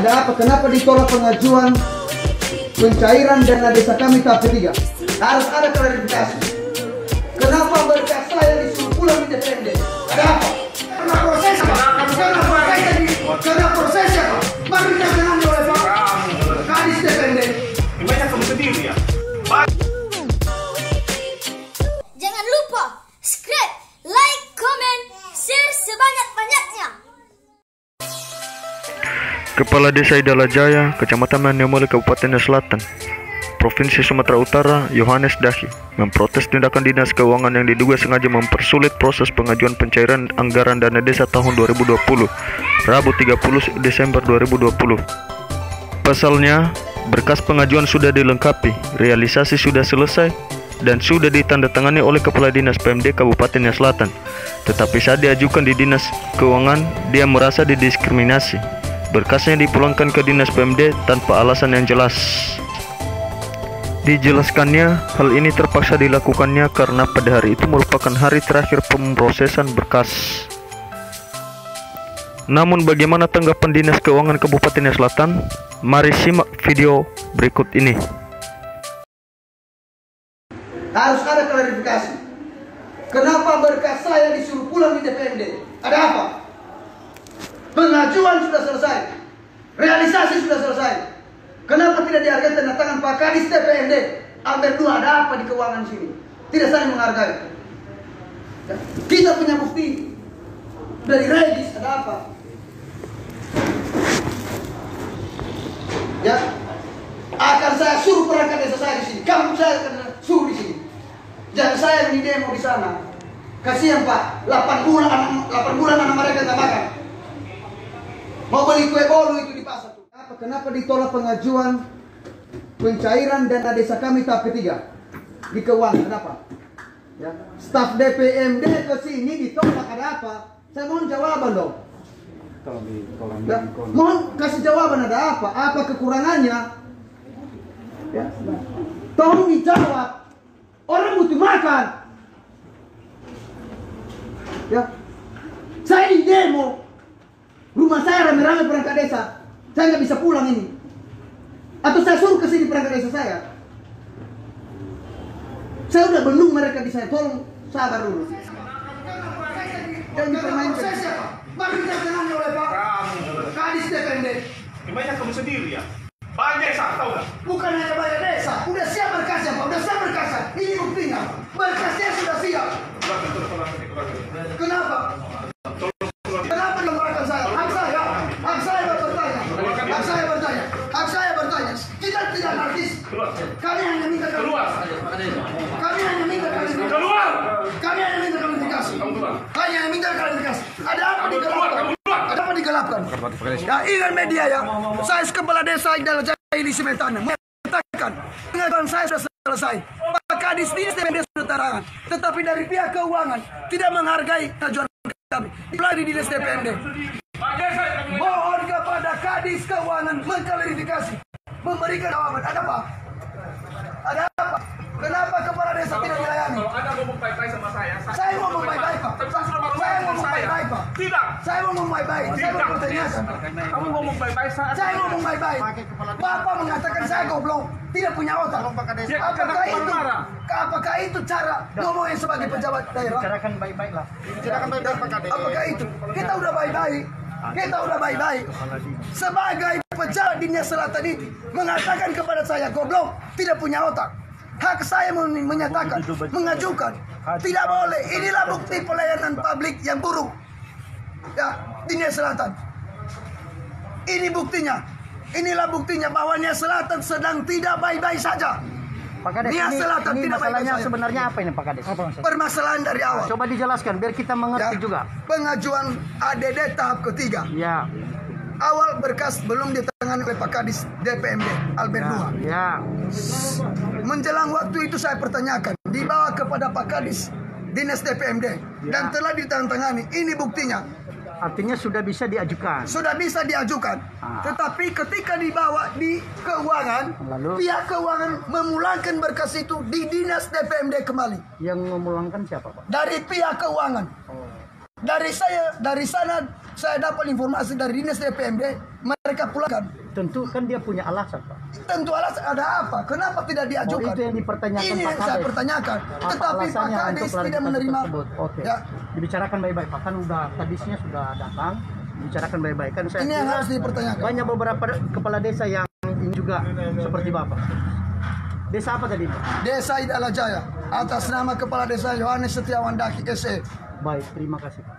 Ada apa? Kenapa ditolak pengajuan pencairan dana desa kami tahap ketiga? Harus ada klarifikasi. Kenapa berkas saya disuruh pulang di DPRD? Ada apa? Karena prosesnya, Pak. Karena prosesnya, Pak. Baru ditangani oleh Pak Kadis DPRD. Gimana kamu sendiri ya? Jangan lupa subscribe, like, comment, share sebanyak-banyaknya. Kepala Desa Idala Jaya, Kecamatan Maniamoli, Kabupaten Selatan, Provinsi Sumatera Utara, Yohanes Dahi, memprotes tindakan Dinas Keuangan yang diduga sengaja mempersulit proses pengajuan pencairan anggaran dana desa tahun 2020, Rabu 30 Desember 2020. Pasalnya, berkas pengajuan sudah dilengkapi, realisasi sudah selesai, dan sudah ditandatangani oleh Kepala Dinas PMD Kabupaten Selatan. Tetapi saat diajukan di Dinas Keuangan, dia merasa didiskriminasi. Berkasnya dipulangkan ke Dinas PMD tanpa alasan yang jelas. Dijelaskannya, hal ini terpaksa dilakukannya karena pada hari itu merupakan hari terakhir pemrosesan berkas. Namun bagaimana tanggapan Dinas Keuangan Kabupaten Selatan? Mari simak video berikut ini. Harus ada klarifikasi. Kenapa berkas saya disuruh pulang di DPRD? Ada apa? Pengajuan sudah selesai, realisasi sudah selesai. Kenapa tidak dihargai tanda tangan Pak Kadis DPRD? Albert II, ada apa di keuangan sini? Tidak saling menghargai. Kita punya bukti dari Regis, ada apa? Ya, akan saya suruh perangkat desa saya di sini. Kamu saya akan suruh di sini. Jangan saya yang di demo di sana. Kasihan Pak, 8 bulan anak mereka nggak makan. Mau beli kue bolu itu di pasar. Kenapa ditolak pengajuan pencairan dana desa kami tahap ketiga di keuangan? Kenapa? Ya. Staf DPMD ke sini ditolak, ada apa? Saya mohon jawaban dong. Ya. Mohon kasih jawaban, ada apa? Apa kekurangannya? Ya. Tolong dijawab. Orang butuh makan. Ya. Saya di demo. Rumah saya rame-rame perangkat desa. Saya nggak bisa pulang ini. Atau saya suruh ke sini perangkat desa saya. Saya udah bendung mereka di saya. Tolong sabar dulu. Dan dipermainkan. Baru ditangani oleh Pak Kadis DPRD. Gimana kamu sendiri ya? Banyak desa, tahu nggak? Bukan hanya banyak desa. Udah siap berkasnya Pak. Udah siap berkasnya. Ini buktinya. Berkasnya sudah siap. Kenapa? Kenapa dilaporkan saya? Hak saya bertanya. Kita tidak narkis. Kami hanya minta klarifikasi. Ada apa digelapkan? Ada apa digelapkan? Ya, ingat media ya. Saya kepala desa Idala Jaya di Sementana mengatakan pengaturan saya sudah selesai. Pak Kadis Dinas DPRD sudah tarangan. Tetapi dari pihak keuangan tidak menghargai pengajuan kami. Itulah di Dinas DPRD. Mohon kepada Kadis Keuangan mengklarifikasi, memberikan jawaban. Ada apa? Ada apa? Kenapa kepala desa tidak dilayani? Kalau Anda ngomong baik-baik sama Saya ngomong baik-baik, Pak. Saya ngomong baik-baik, Pak. Tidak. Saya ngomong baik-baik. Saya berpertanyaan. Kamu ngomong baik-baik saat Saya ngomong baik-baik. Bapak mengatakan saya goblok, tidak punya otak. Apakah itu cara ngomongnya sebagai pejabat daerah? Bicarakan baik-baik lah. Bicarakan baik-baik, Pak Kadis. Apakah itu? Kita udah baik-baik. Sebagai pejabat Dinas Selatan ini mengatakan kepada saya goblok, tidak punya otak. Hak saya menyatakan, mengajukan. Tidak boleh. Inilah bukti pelayanan publik yang buruk. Ya, Dinas Selatan. Ini buktinya. Inilah buktinya bahwa Nias Selatan sedang tidak baik-baik saja. Pak Kadis, Nias Selatan ini tidak masalahnya baik-baik sebenarnya apa ini Pak Kadis? Permasalahan dari awal. Coba dijelaskan biar kita mengerti juga. Pengajuan ADD tahap ketiga. Ya. Awal berkas belum ditangani oleh Pak Kadis DPMD Albert II. Ya. Menjelang waktu itu saya pertanyakan, dibawa kepada Pak Kadis Dinas DPMD dan telah ditandatangani. Ini buktinya. Artinya sudah bisa diajukan. Sudah bisa diajukan. Tetapi ketika dibawa di keuangan, pihak keuangan memulangkan berkas itu di Dinas DPMD kembali. Yang memulangkan siapa, Pak? Dari pihak keuangan. Dari sana saya dapat informasi dari Dinas DPMD, mereka mereka pulangkan. Tentu kan dia punya alasan, Pak. Tentu alasan ada apa? Kenapa tidak diajukan? Oh, itu yang dipertanyakan Ini Pak yang saya Kades. pertanyakan. Apa Tetapi Pak alasannya untuk Kades tidak klarifikasi menerima. tersebut? Oke. Ya, Dibicarakan baik-baik, Pak. Kan udah kadisnya sudah datang. Dibicarakan baik-baik. Kan saya ini yang kira harus dipertanyakan. banyak beberapa kepala desa yang ini juga seperti Bapak. Desa apa tadi, Pak? Desa Idala Jaya atas nama Kepala Desa Yohanes Setiawan Daki SE. Baik, terima kasih, Pak.